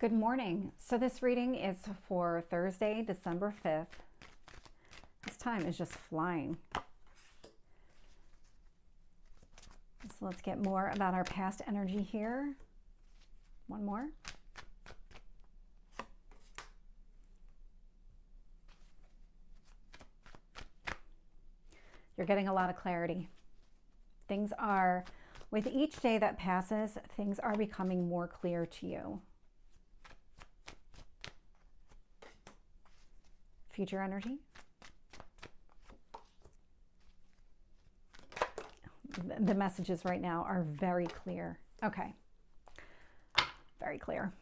Good morning. So this reading is for Thursday, December 5th. This time is just flying. So let's get more about our past energy here. One more. You're getting a lot of clarity. Things are, with each day that passes, things are becoming more clear to you. Future energy. The messages right now are very clear. Okay. Very clear.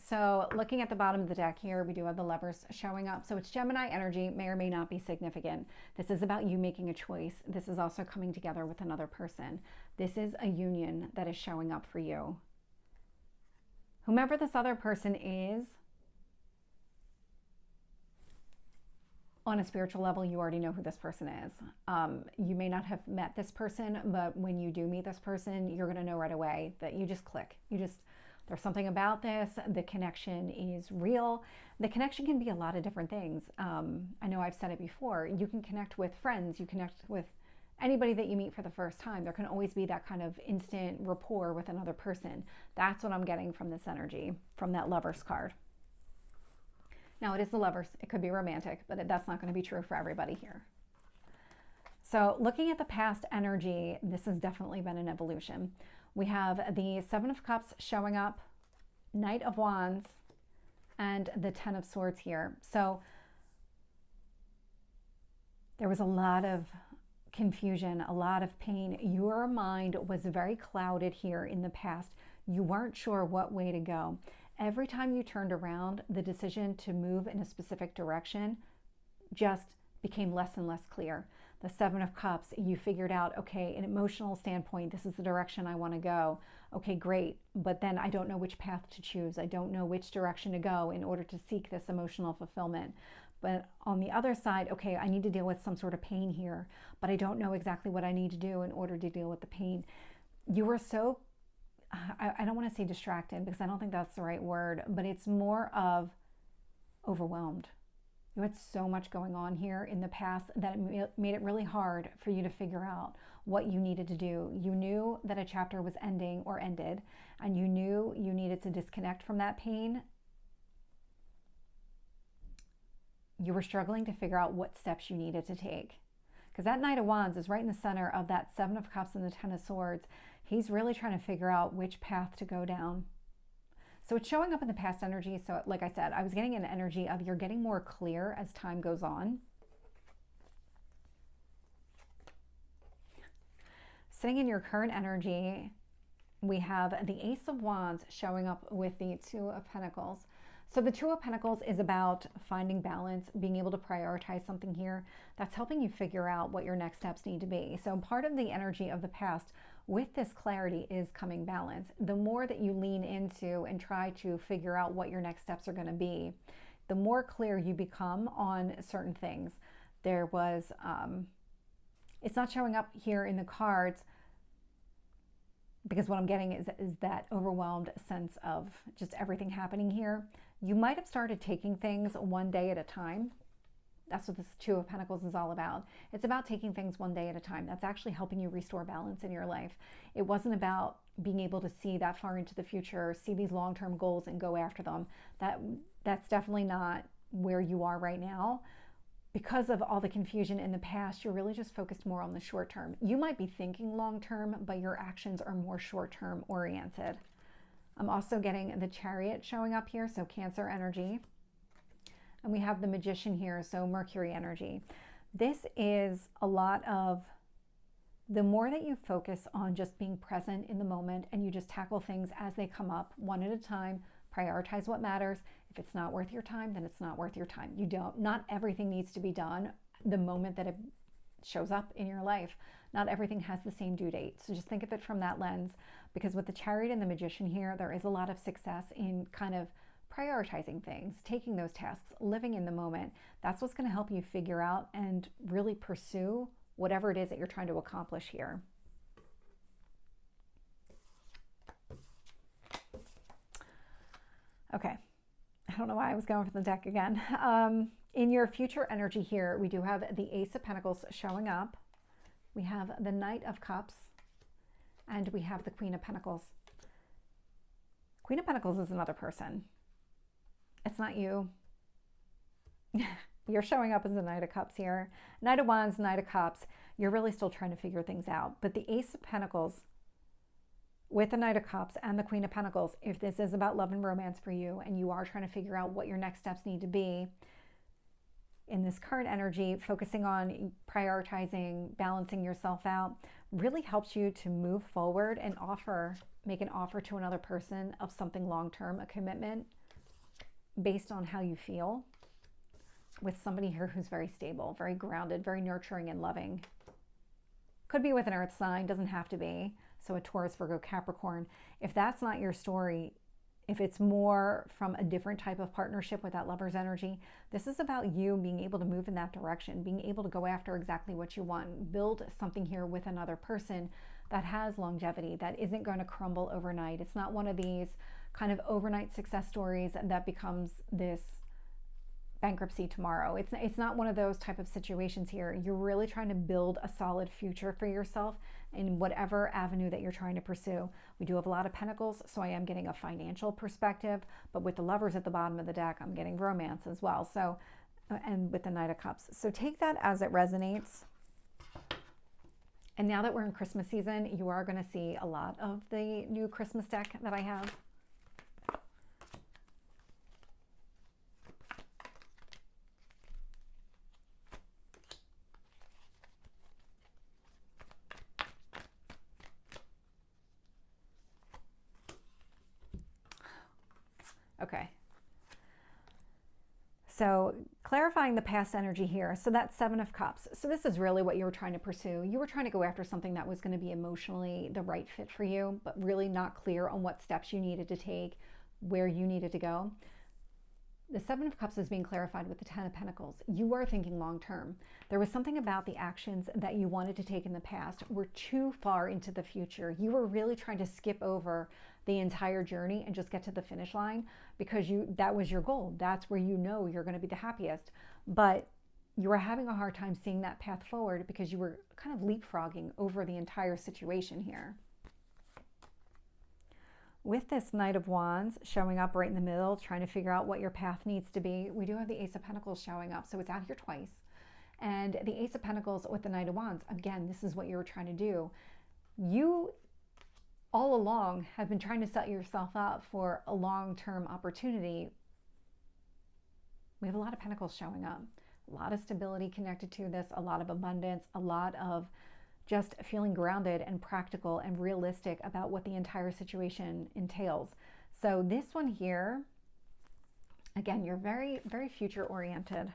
So looking at the bottom of the deck here, we do have the Lovers showing up. So it's Gemini energy, may or may not be significant. This is about you making a choice. This is also coming together with another person. This is a union that is showing up for you. Whomever this other person is, on a spiritual level, you already know who this person is. You may not have met this person, but when you do meet this person, you're going to know right away that you just click. There's something about this. The connection is real. The connection can be a lot of different things. I know I've said it before. You can connect with friends. You connect with anybody that you meet for the first time. There can always be that kind of instant rapport with another person. That's what I'm getting from this energy, from that Lovers card. Now, it is the Lovers. It could be romantic, but that's not going to be true for everybody here. So looking at the past energy, this has definitely been an evolution. We have the Seven of Cups showing up, Knight of Wands, and the Ten of Swords here. So there was a lot of confusion, a lot of pain. Your mind was very clouded here in the past. You weren't sure what way to go. Every time you turned around, the decision to move in a specific direction just became less and less clear. The Seven of Cups, you figured out, okay, an emotional standpoint, this is the direction I want to go. Okay, great. But then I don't know which path to choose. I don't know which direction to go in order to seek this emotional fulfillment. But on the other side, okay, I need to deal with some sort of pain here, but I don't know exactly what I need to do in order to deal with the pain. You were so I don't want to say distracted because I don't think that's the right word, but it's more of overwhelmed. You had so much going on here in the past that it made it really hard for you to figure out what you needed to do. You knew that a chapter was ending or ended, and you knew you needed to disconnect from that pain. You were struggling to figure out what steps you needed to take. Because that Knight of Wands is right in the center of that Seven of Cups and the Ten of Swords. He's really trying to figure out which path to go down. So it's showing up in the past energy. So like I said, I was getting an energy of you're getting more clear as time goes on. Sitting in your current energy, we have the Ace of Wands showing up with the Two of Pentacles. So the Two of Pentacles is about finding balance, being able to prioritize something here. That's helping you figure out what your next steps need to be. So part of the energy of the past with this clarity is coming balance. The more that you lean into and try to figure out what your next steps are going to be, the more clear you become on certain things. There was, it's not showing up here in the cards, because what I'm getting is that overwhelmed sense of just everything happening here. You might have started taking things one day at a time. That's what this Two of Pentacles is all about. It's about taking things one day at a time. That's actually helping you restore balance in your life. It wasn't about being able to see that far into the future, see these long-term goals and go after them. That's definitely not where you are right now. Because of all the confusion in the past, you're really just focused more on the short term. You might be thinking long term, but your actions are more short term oriented. I'm also getting the Chariot showing up here, so Cancer energy. And we have the Magician here, so Mercury energy. This is a lot of the more that you focus on just being present in the moment and you just tackle things as they come up, one at a time, prioritize what matters. If it's not worth your time, then it's not worth your time. Not everything needs to be done the moment that it shows up in your life. Not everything has the same due date. So just think of it from that lens, because with the Chariot and the Magician here, there is a lot of success in kind of prioritizing things, taking those tasks, living in the moment. That's what's going to help you figure out and really pursue whatever it is that you're trying to accomplish here. Okay. I don't know why I was going for the deck again. In your future energy here, we do have the Ace of Pentacles showing up. We have the Knight of Cups, and we have the Queen of Pentacles. Queen of Pentacles is another person. It's not you. You're showing up as the Knight of Cups here. Knight of Wands, Knight of Cups. You're really still trying to figure things out. But the Ace of Pentacles with the Knight of Cups and the Queen of Pentacles, if this is about love and romance for you and you are trying to figure out what your next steps need to be in this current energy, focusing on prioritizing, balancing yourself out, really helps you to move forward and make an offer to another person of something long-term, a commitment based on how you feel with somebody here who's very stable, very grounded, very nurturing and loving. Could be with an earth sign, doesn't have to be. So a Taurus, Virgo, Capricorn. If that's not your story, if it's more from a different type of partnership with that lover's energy, this is about you being able to move in that direction, being able to go after exactly what you want, build something here with another person that has longevity, that isn't going to crumble overnight. It's not one of these kind of overnight success stories that becomes this bankruptcy tomorrow. It's not one of those type of situations here. You're really trying to build a solid future for yourself in whatever avenue that you're trying to pursue. We do have a lot of pentacles, so I am getting a financial perspective, but with the lovers at the bottom of the deck, I'm getting romance as well. So, and with the Knight of Cups. So take that as it resonates. And now that we're in Christmas season, you are going to see a lot of the new Christmas deck that I have. Okay. So clarifying the past energy here. So that's Seven of Cups. So this is really what you were trying to pursue. You were trying to go after something that was going to be emotionally the right fit for you, but really not clear on what steps you needed to take, where you needed to go. The Seven of Cups is being clarified with the Ten of Pentacles. You were thinking long term. There was something about the actions that you wanted to take in the past were too far into the future. You were really trying to skip over the entire journey and just get to the finish line because that was your goal. That's where you know you're going to be the happiest. But you were having a hard time seeing that path forward because you were kind of leapfrogging over the entire situation here. With this Knight of Wands showing up right in the middle, trying to figure out what your path needs to be, we do have the Ace of Pentacles showing up. So it's out here twice. And the Ace of Pentacles with the Knight of Wands, again, this is what you were trying to do. You all along have been trying to set yourself up for a long-term opportunity. We have a lot of Pentacles showing up, a lot of stability connected to this, a lot of abundance, a lot of just feeling grounded and practical and realistic about what the entire situation entails. So this one here, again, you're very, very future oriented.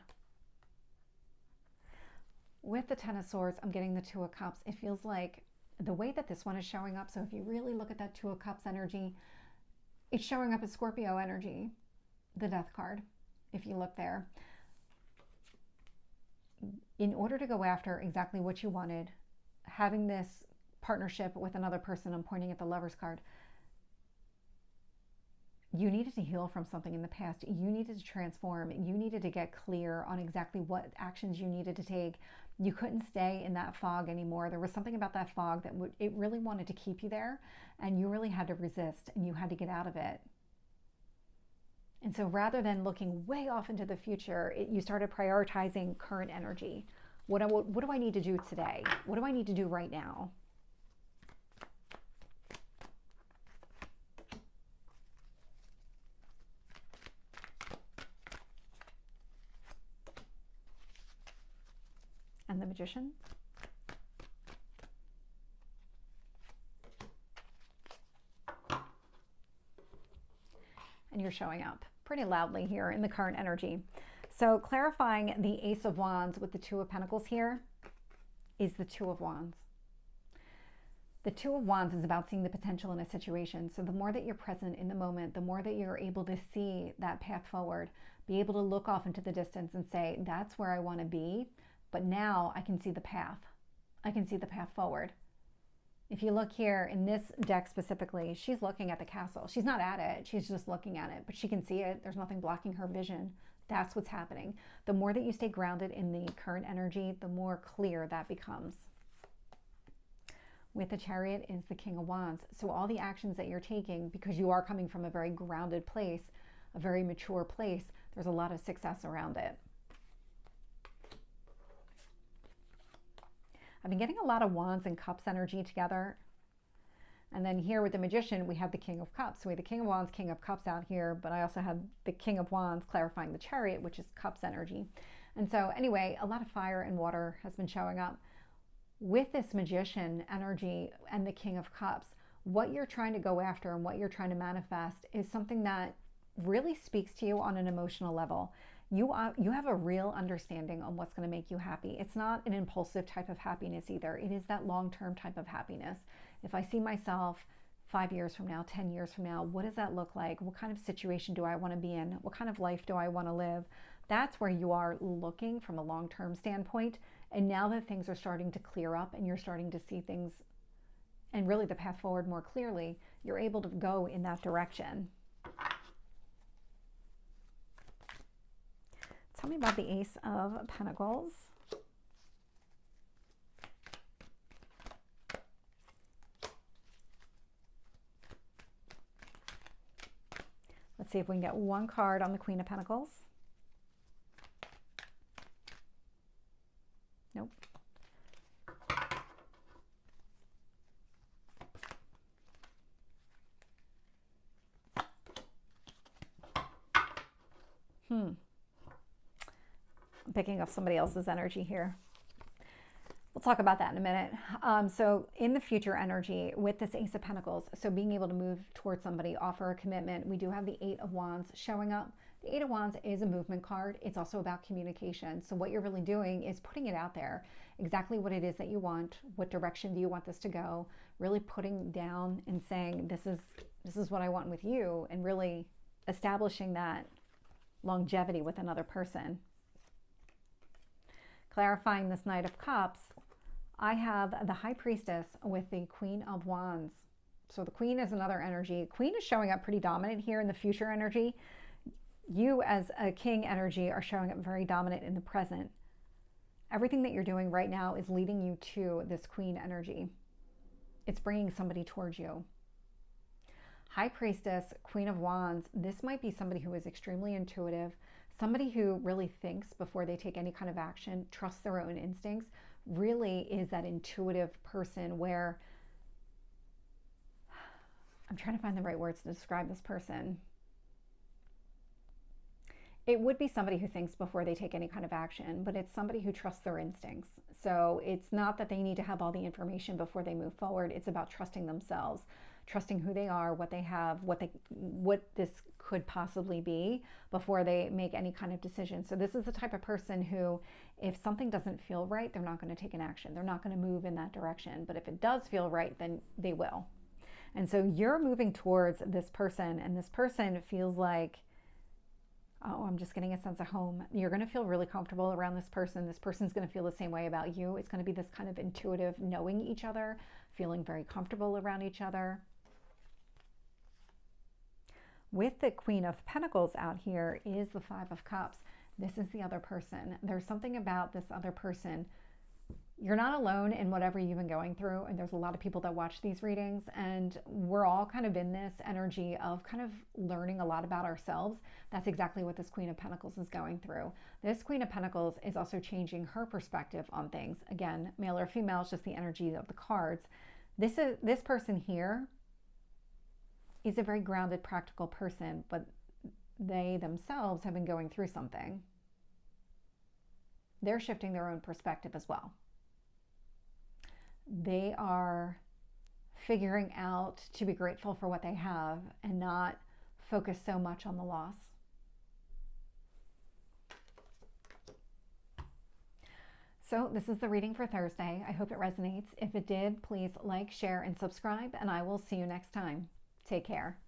With the Ten of Swords, I'm getting the Two of Cups. It feels like the way that this one is showing up, so if you really look at that Two of Cups energy, it's showing up as Scorpio energy, the Death card, if you look there. In order to go after exactly what you wanted, having this partnership with another person, I'm pointing at the Lover's card, you needed to heal from something in the past. You needed to transform. You needed to get clear on exactly what actions you needed to take. You couldn't stay in that fog anymore. There was something about that fog that it really wanted to keep you there, and you really had to resist, and you had to get out of it. And so rather than looking way off into the future, you started prioritizing current energy. What do I need to do today? What do I need to do right now? And the Magician. And you're showing up pretty loudly here in the current energy. So clarifying the Ace of Wands with the Two of Pentacles here is the Two of Wands. The Two of Wands is about seeing the potential in a situation. So the more that you're present in the moment, the more that you're able to see that path forward, be able to look off into the distance and say, that's where I want to be, but now I can see the path. I can see the path forward. If you look here in this deck specifically, she's looking at the castle. She's not at it. She's just looking at it, but she can see it. There's nothing blocking her vision. That's what's happening. The more that you stay grounded in the current energy, the more clear that becomes. With the Chariot is the King of Wands. So all the actions that you're taking, because you are coming from a very grounded place, a very mature place, there's a lot of success around it. I've been getting a lot of Wands and Cups energy together. And then here with the Magician, we have the King of Cups. So we have the King of Wands, King of Cups out here, but I also have the King of Wands clarifying the Chariot, which is Cups energy. And so anyway, a lot of fire and water has been showing up. With this Magician energy and the King of Cups, what you're trying to go after and what you're trying to manifest is something that really speaks to you on an emotional level. You have a real understanding on what's going to make you happy. It's not an impulsive type of happiness either. It is that long-term type of happiness. If I see myself 5 years from now, 10 years from now, what does that look like? What kind of situation do I want to be in? What kind of life do I want to live? That's where you are looking from a long-term standpoint. And now that things are starting to clear up and you're starting to see things and really the path forward more clearly, you're able to go in that direction. Tell me about the Ace of Pentacles. Let's see if we can get one card on the Queen of Pentacles. Nope. I'm picking up somebody else's energy here. We'll talk about that in a minute. So in the future energy with this Ace of Pentacles, so being able to move towards somebody, offer a commitment, we do have the Eight of Wands showing up. The Eight of Wands is a movement card. It's also about communication. So what you're really doing is putting it out there, exactly what it is that you want, what direction do you want this to go, really putting down and saying, this is what I want with you, and really establishing that longevity with another person. Clarifying this Knight of Cups, I have the High Priestess with the Queen of Wands. So the Queen is another energy. Queen is showing up pretty dominant here in the future energy. You as a King energy are showing up very dominant in the present. Everything that you're doing right now is leading you to this Queen energy. It's bringing somebody towards you. High Priestess, Queen of Wands, this might be somebody who is extremely intuitive, somebody who really thinks before they take any kind of action, trusts their own instincts, really is that intuitive person where, I'm trying to find the right words to describe this person. It would be somebody who thinks before they take any kind of action, but it's somebody who trusts their instincts. So it's not that they need to have all the information before they move forward. It's about trusting themselves, trusting who they are, what they have, what this could possibly be before they make any kind of decision. So this is the type of person who, if something doesn't feel right, they're not going to take an action. They're not going to move in that direction. But if it does feel right, then they will. And so you're moving towards this person, and this person feels like, oh, I'm just getting a sense of home. You're going to feel really comfortable around this person. This person's going to feel the same way about you. It's going to be this kind of intuitive knowing each other, feeling very comfortable around each other. With the Queen of Pentacles out here is the Five of Cups. This is the other person. There's something about this other person. You're not alone in whatever you've been going through, and there's a lot of people that watch these readings, and we're all kind of in this energy of kind of learning a lot about ourselves. That's exactly what this Queen of Pentacles is going through. This Queen of Pentacles is also changing her perspective on things. Again, male or female, it's just the energy of the cards. This person here is a very grounded, practical person, but they themselves have been going through something. They're shifting their own perspective as well. They are figuring out to be grateful for what they have and not focus so much on the loss. So this is the reading for Thursday. I hope it resonates. If it did, please like, share, and subscribe, and I will see you next time. Take care.